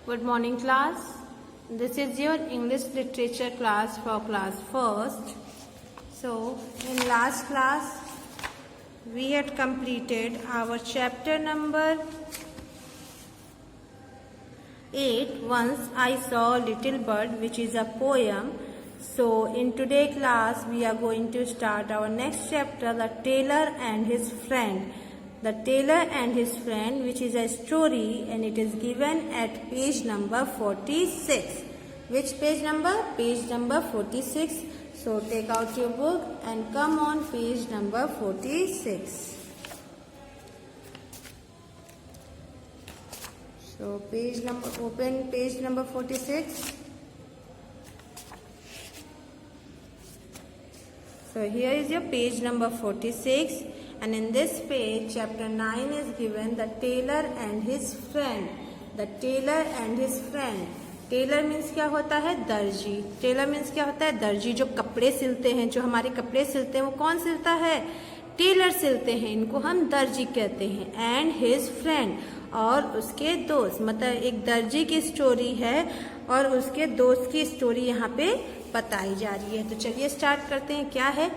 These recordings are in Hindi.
Good morning, class. This is your English literature class for class first. So, in last class, we had completed our chapter number 8, Once I Saw a Little Bird, which is a poem. So, in today's class, we are going to start our next chapter, The Tailor and His Friend. The Tailor and His Friend, which is a story, and it is given at page number 46. Which page number? Page number 46. So take out your book and come on page number 46. So open page number 46. So here is your page number 46. And in this page, chapter 9 is given, The Tailor and His Friend. The Tailor and His Friend. Tailor means क्या होता है? दर्जी. टेलर मीन्स क्या होता है? दर्जी. जो कपड़े सिलते हैं, जो हमारे कपड़े सिलते हैं, वो कौन सिलता है? टेलर सिलते हैं. इनको हम दर्जी कहते हैं. एंड हिज फ्रेंड, और उसके दोस्त. मतलब एक दर्जी की स्टोरी है और उसके दोस्त की स्टोरी यहाँ पे बताई जा रही है. तो चलिए स्टार्ट करते हैं. क्या है?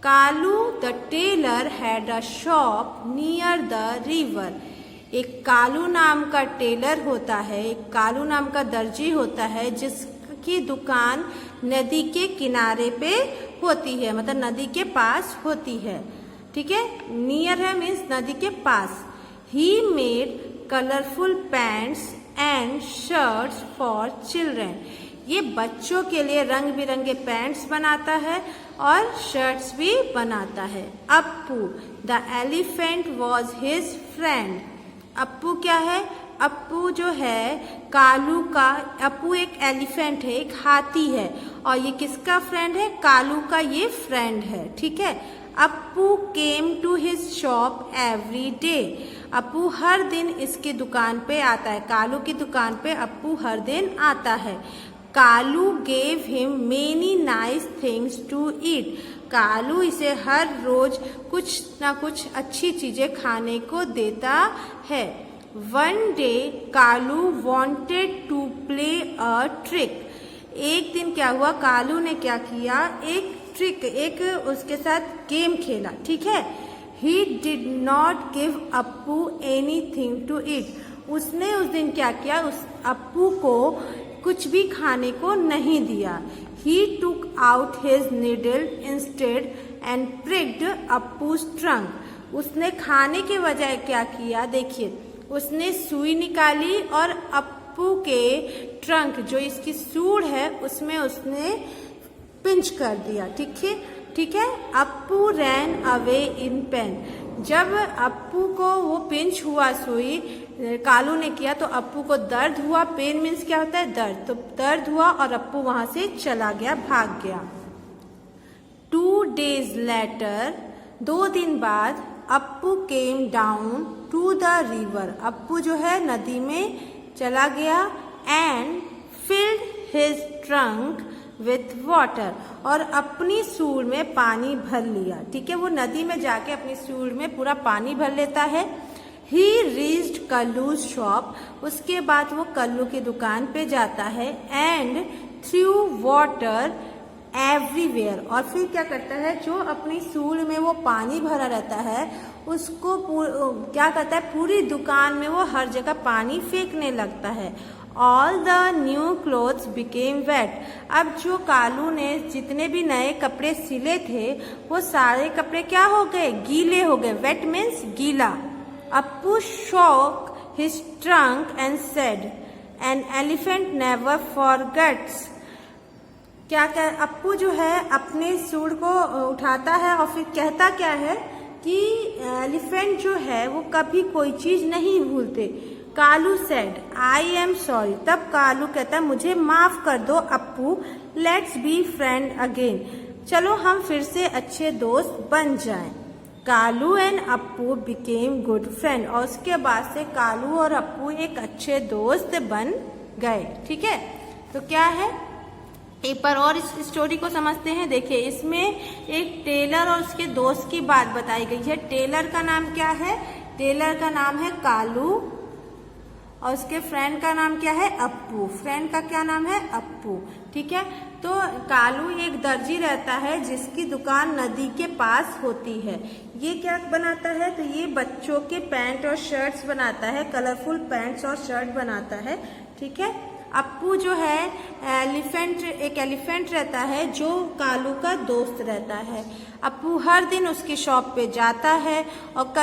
Kalu the tailor had a shop near the river. एक कालू नाम का टेलर होता है, एक कालू नाम का दर्जी होता है, जिसकी दुकान नदी के किनारे पे होती है. मतलब नदी के पास होती है. ठीक है. नियर है मीन्स नदी के पास. He made colourful pants and shirts for children. ये बच्चों के लिए रंग बिरंगे पैंट्स बनाता है और शर्ट्स भी बनाता है. Appu the elephant was his friend. Appu क्या है? अप्पू जो है कालू का, अप्पू एक एलिफेंट है, एक हाथी है, और ये किसका फ्रेंड है? कालू का ये फ्रेंड है. ठीक है. Appu came to his shop every day. Appu हर दिन इसकी दुकान पे आता है. कालू की दुकान पे अप्पू हर दिन आता है. Kalu gave him many nice things to eat. Kalu इसे हर रोज कुछ ना कुछ अच्छी चीजें खाने को देता है. One day Kalu wanted to play a trick. एक दिन क्या हुआ? कालू ने क्या किया? एक ट्रिक, एक उसके साथ गेम खेला. ठीक है. He did not give Appu anything to eat. उसने उस दिन क्या किया? उस अप्पू को कुछ भी खाने को नहीं दिया. He took out his needle instead and pricked अप्पू's trunk. उसने खाने के बजाय क्या किया? देखिए, उसने सुई निकाली और अप्पू के ट्रंक, जो इसकी सूंड है, उसमें उसने पिंच कर दिया. ठीक है. ठीक है. Appu ran away in pen. जब अप्पू को वो पिंच हुआ, सुई कालू ने किया, तो अप्पू को दर्द हुआ. पेन मीन्स क्या होता है? दर्द. तो दर्द हुआ और अप्पू वहां से चला गया, भाग गया. 2 days later, 2 दिन बाद, Appu came down to the river. Appu जो है नदी में चला गया. And filled his trunk with water. और अपनी सूंड में पानी भर लिया. ठीक है. वो नदी में जाके अपनी सूंड में पूरा पानी भर लेता है. He reached Kallu's shop. उसके बाद वो कल्लू की दुकान पे जाता है. And threw water everywhere. और फिर क्या करता है? जो अपनी सूंड में वो पानी भरा रहता है, उसको क्या करता है? पूरी दुकान में वो हर जगह पानी फेंकने लगता है. All the new clothes became wet. अब जो कालू ने जितने भी नए कपड़े सिले थे, वो सारे कपड़े क्या हो गए? गीले हो गए. वेट मीन्स गीला. Appu shook his trunk and said, "An elephant never forgets." क्या अप्पू जो है अपने सूंड को उठाता है और फिर कहता क्या है कि एलिफेंट जो है वो कभी कोई चीज नहीं भूलते. Kalu said, "I am sorry." तब कालू कहता है, मुझे माफ कर दो Appu. Let's be friend again. चलो हम फिर से अच्छे दोस्त बन जाएं. Kalu and Appu became good friend. और उसके बाद से कालू और अप्पू एक अच्छे दोस्त बन गए. ठीक है. तो क्या है? एक बार और इस स्टोरी को समझते हैं. देखिए, इसमें एक टेलर और उसके दोस्त की बात बताई गई है. टेलर का नाम क्या है? टेलर का नाम है कालू और उसके फ्रेंड का नाम क्या है, अप्पू। फ्रेंड का क्या नाम है, अप्पू। ठीक है, तो कालू एक दर्जी रहता है जिसकी दुकान नदी के पास होती है। ये क्या बनाता है, तो ये बच्चों के पैंट और शर्ट्स बनाता है, कलरफुल पैंट्स और शर्ट बनाता है। ठीक है, अप्पू जो है एक एलिफेंट रहता है जो कालू का दोस्त रहता है। अप्पू हर दिन उसकी शॉप पे जाता है और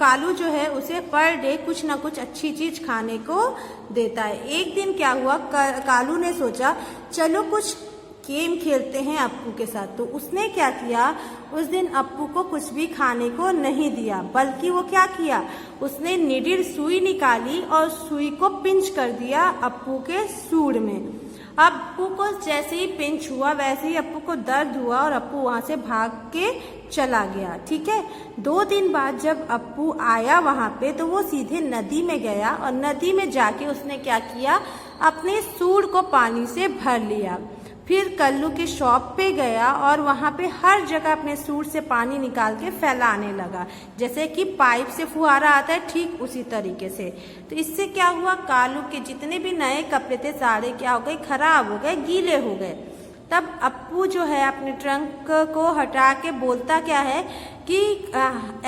कालू जो है उसे पर डे कुछ ना कुछ अच्छी चीज खाने को देता है। एक दिन क्या हुआ, कालू ने सोचा चलो कुछ गेम खेलते हैं अप्पू के साथ। तो उसने क्या किया, उस दिन अप्पू को कुछ भी खाने को नहीं दिया, बल्कि वो क्या किया, उसने निडिल सुई निकाली और सुई को पिंच कर दिया अप्पू के सूंड में। अप्पू को जैसे ही पिंच हुआ वैसे ही अप्पू को दर्द हुआ और अप्पू वहां से भाग के चला गया। ठीक है, 2 दिन बाद जब अप्पू आया वहां पे तो वो सीधे नदी में गया और नदी में जाके उसने क्या किया, अपने सूंड को पानी से भर लिया। फिर कल्लू की शॉप पे गया और वहां पे हर जगह अपने सूंड से पानी निकाल के फैलाने लगा, जैसे कि पाइप से फुहारा आता है, ठीक उसी तरीके से। तो इससे क्या हुआ, कालू के जितने भी नए कपड़े थे सारे क्या हो गए, खराब हो गए, गीले हो गए। तब अप्पू जो है अपने ट्रंक को हटा के बोलता क्या है कि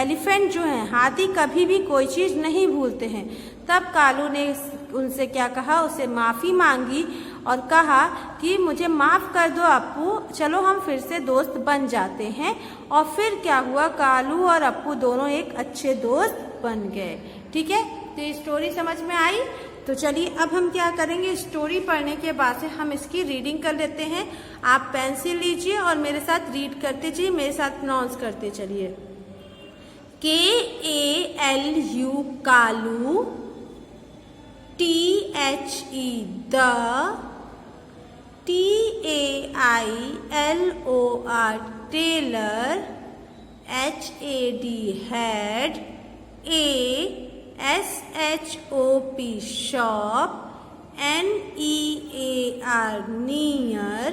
एलिफेंट जो है, हाथी कभी भी कोई चीज नहीं भूलते हैं। तब कालू ने उनसे क्या कहा, उसे माफी मांगी और कहा कि मुझे माफ कर दो अप्पू, चलो हम फिर से दोस्त बन जाते हैं। और फिर क्या हुआ, कालू और अप्पू दोनों एक अच्छे दोस्त बन गए। ठीक है, तो ये स्टोरी समझ में आई। तो चलिए अब हम क्या करेंगे, स्टोरी पढ़ने के बाद से हम इसकी रीडिंग कर लेते हैं। आप पेंसिल लीजिए और मेरे साथ रीड करते चलिए, मेरे साथ प्रोनाउंस करते चलिए। KALU Kalu, THE the, TAILOR tailor, HAD had, SHOP shop, NEAR near,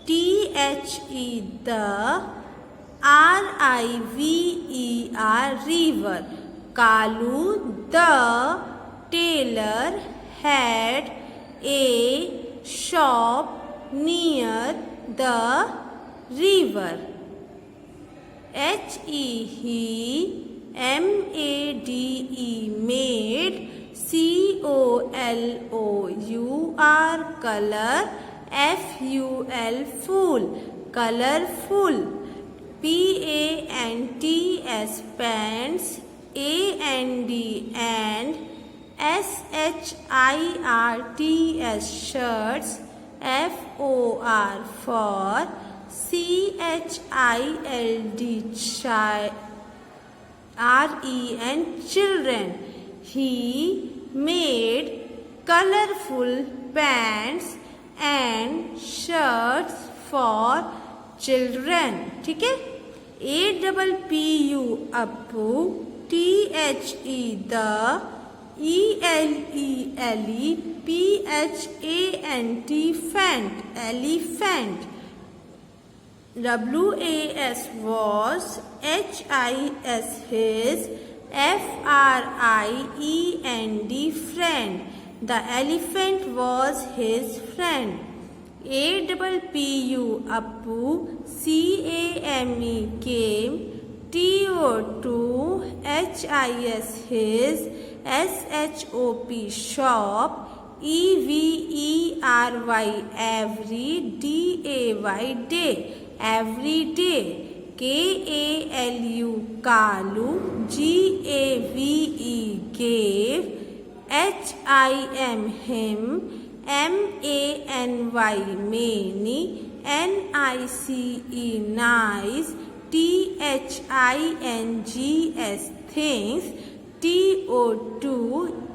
THE the, RIVER river. Kalu the tailor had a shop near the river. He made made, COLOUR color, FUL full, colorful, PANTS pants, AND and, SHIRTS shirts, FOR for, CHILD REN children. He made colorful pants and shirts for children. ठीक है, APPU Appu, THE the, ELELE PHANT fant elephant, WAS was, HIS his, FRIEND friend, the elephant was his friend. APPU Appu, CAME came, TO2 HIS his, SHOP shop, EVERY every, DAY day every day. KALU kalu, GAVE gave, HIM him, MANY many, NICE nice, THINGS things, TO2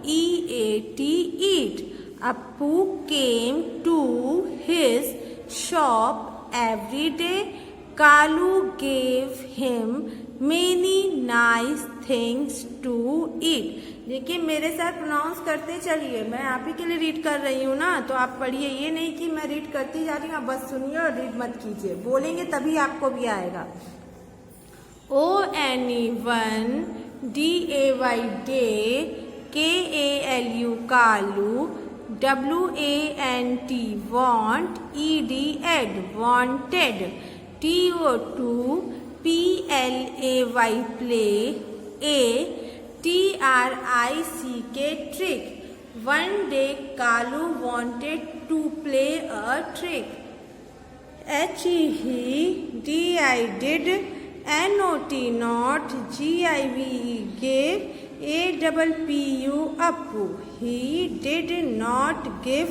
EAT eat. Appu came to his shop every day. Kalu gave him many nice things to eat. देखिए मेरे साथ प्रोनाउंस करते चलिए, मैं आप ही के लिए रीड कर रही हूँ ना, तो आप पढ़िए, ये नहीं कि मैं रीड करती जा रही हूँ, आप बस सुनिए और रीड मत कीजिए, बोलेंगे तभी आपको भी आएगा। ONE DAY day, KALU K-A-L-U, Kalu. W-A-N-T, want. E-D, ed, wanted. T-O-2, P-L-A-Y, play. A, T-R-I-C-K, trick. One day Kalu wanted to play a trick. H-E, he. D-I, did. N-O-T, not. G-I-V-E, gave. A-P-P-U, Appu. He did not give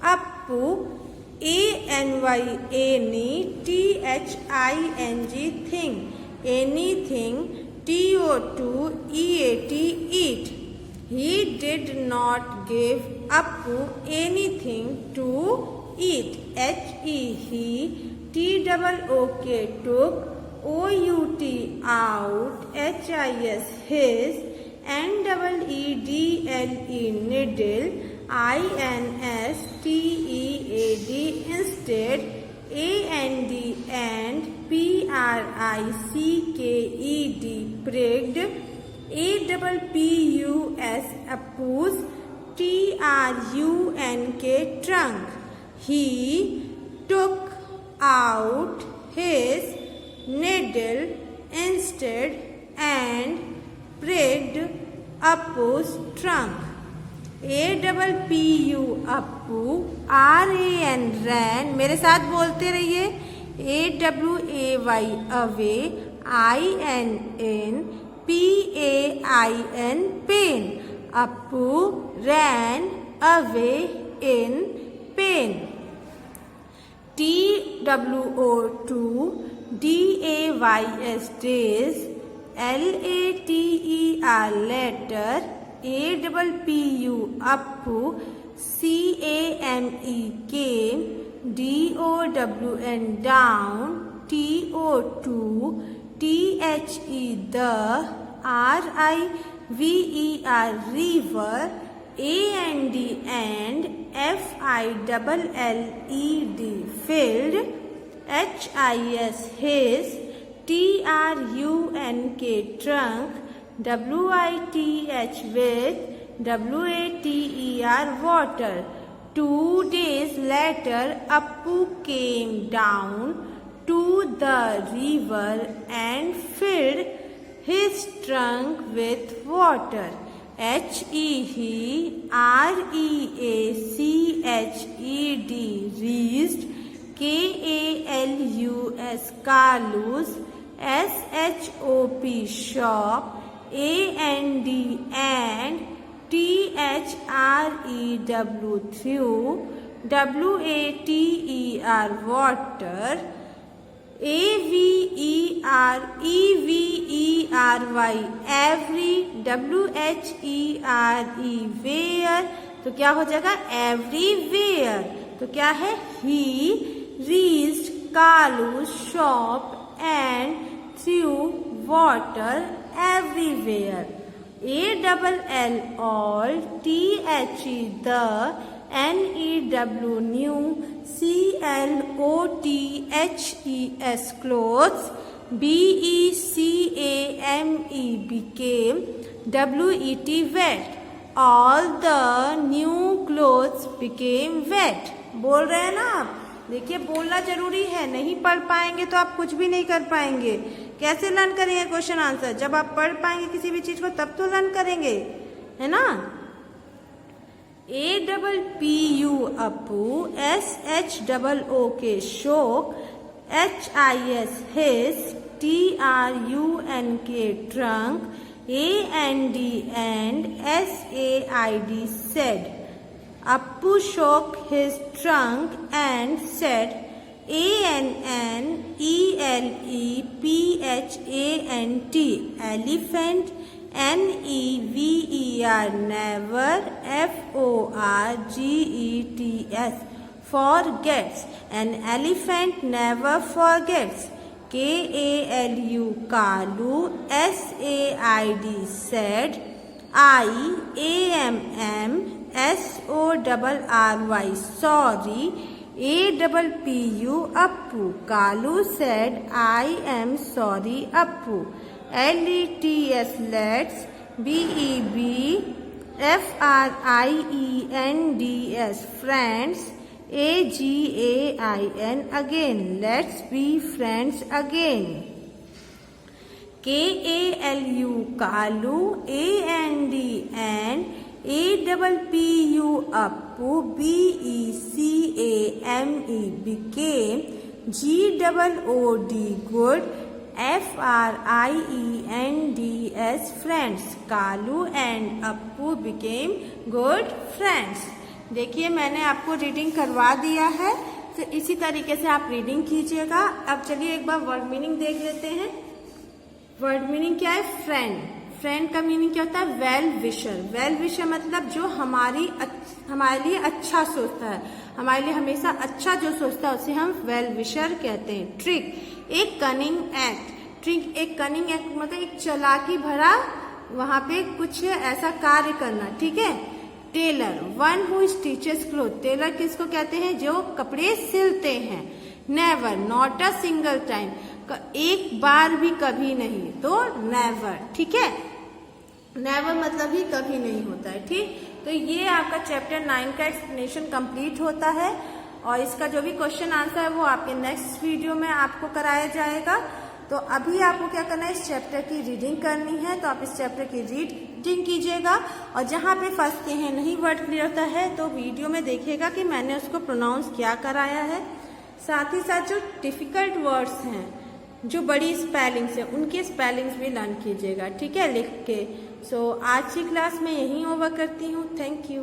Appu. A-N-Y, any. T-H-I-N-G, thing. Anything. T-O-2, E-A-T, eat. He did not give Appu anything to eat. H-E, he. T-O-O-K, took. O-U-T, out. H-I-S, his. N-E-E-D-L-E, needle. I-N-S-T-E-A-D, instead. A-N-D, and. P-R-I-C-K-E-D, pricked. A-P-P-U-S, appus. T-R-U-N-K, trunk. He took out his needle instead and pricked Appu's trunk. A-P-P-U, Appu. R-A-N, ran. मेरे साथ बोलते रहिए. A-W-A-Y, away. I-N-N, P-A-I-N, pain. Appu ran away in pain. T-W-O-2, D-A-Y-S, days. L-A-T-E-R, letter. A-P-P-U, Appu. C-A-M-E, came. D-O-W-N, down. T-O-2, T-H-E, the. R-I-V-E-R, river. A-N-D, and. F-I-L-L-E-D, filled. H-I-S, his. T-R-U-N-K, trunk. W-I-T-H, with. W-A-T-E-R, water. 2 days later, Appu came down to the river and filled his trunk with water. H-E, he. R-E-A-C-H-E-D, reached. K-A-L-U-S, Kalus. S-H-O-P, shop. A-N-D, and. T-H-R-E-W, through. W-A-T-E-R, water. A-V-E-R-E-V-E-R-Y, every. W-H-E-R-E, where. तो क्या हो जाएगा? everywhere. तो क्या है? he reached Kalu's shop and threw water everywhere. A-double-L, all. T-H-E, the. N-E-W, new. C-L-O-T-H-E-S, clothes. B-E-C-A-M-E, became. W-E-T, wet. All the new clothes became wet. बोल रहे हैं ना आप? देखिए बोलना जरूरी है. नहीं पढ़ पाएंगे तो आप कुछ भी नहीं कर पाएंगे. कैसे लर्न करेंगे क्वेश्चन आंसर? जब आप पढ़ पाएंगे किसी भी चीज को तब तो लर्न करेंगे, है ना. A-P-P-U, Appu. S-H-O-O-K, shock. H-I-S, his. T-R-U-N-K, trunk. A-N-D, and. S-A-I-D, said. Appu shook his trunk and said. A-N-N-E-L-E-P-H-A-N-T, elephant. N-E-V-E-R, never. F-O-R-G-E-T-S, forgets. An elephant never forgets. K-A-L-U, Kalu. S-A-I-D, said. I-A-M-M-S-O-R-R-Y, sorry. A-P-P-U, Appu. Kalu said, I am sorry, Appu. L-E-T-S, let's. B-E-B, FRIENDS, friends. AGAIN, again. Let's be friends again. KALU, Kalu. AND, and. APPU, Appu. BECAME, became. GOOD, good. FRIENDS, friends. Kalu and Appu became good friends. देखिए मैंने आपको रीडिंग करवा दिया है, तो इसी तरीके से आप रीडिंग कीजिएगा। अब चलिए एक बार वर्ड मीनिंग देख लेते हैं। वर्ड मीनिंग क्या है? फ्रेंड। फ्रेंड का मीनिंग क्या होता है? Well wisher. वेल विशर मतलब जो हमारे लिए अच्छा सोचता है, हमारे लिए हमेशा अच्छा जो सोचता है उसे हम वेल विशर कहते हैं। ट्रिक, एक कनिंग एक्ट। ट्रिक एक कनिंग एक्ट मतलब एक चालाकी भरा वहां पे कुछ ऐसा कार्य करना, ठीक है। Tailor, one who stitches cloth. Tailor किसको कहते हैं? जो कपड़े सिलते हैं। Never, not a single time, एक बार भी कभी नहीं, तो नेवर, ठीक है। नेवर मतलब ही कभी नहीं होता है, ठीक। तो ये आपका चैप्टर 9 का एक्सप्लेनेशन कंप्लीट होता है, और इसका जो भी क्वेश्चन आंसर है वो आपके नेक्स्ट वीडियो में आपको कराया जाएगा। तो अभी आपको क्या करना है? इस चैप्टर की रीडिंग करनी है, तो आप इस चैप्टर की रीडिंग कीजिएगा, और जहाँ पे फंसते हैं, नहीं वर्ड क्लियर होता है, तो वीडियो में देखिएगा कि मैंने उसको प्रोनाउंस क्या कराया है। साथ ही साथ जो डिफिकल्ट वर्ड्स हैं, जो बड़ी स्पेलिंग्स हैं, उनके स्पेलिंग्स भी लर्न कीजिएगा, ठीक है, लिख के। सो आज की क्लास में यहीं ओवर करती हूँ। Thank you.